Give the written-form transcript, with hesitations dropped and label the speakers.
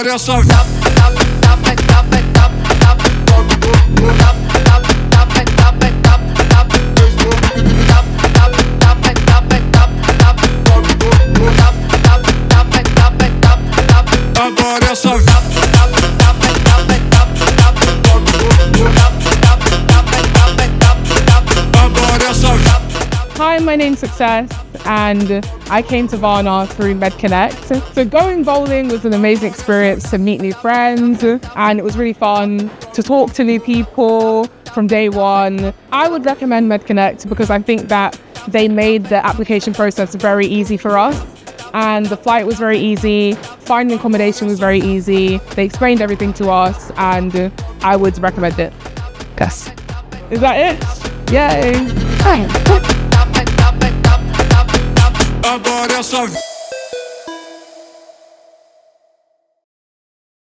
Speaker 1: Agora essa Agora essa
Speaker 2: Hi, my name's Success, and I came to Varna through MedConnect. So going bowling was an amazing experience to meet new friends, and it was really fun to talk to new people from day one. I would recommend MedConnect because I think that they made the application process very easy for us, and the flight was very easy, finding accommodation was very easy. They explained everything to us, and I would recommend it.
Speaker 3: Yes.
Speaker 2: Is that it? Yay!
Speaker 1: Agora essa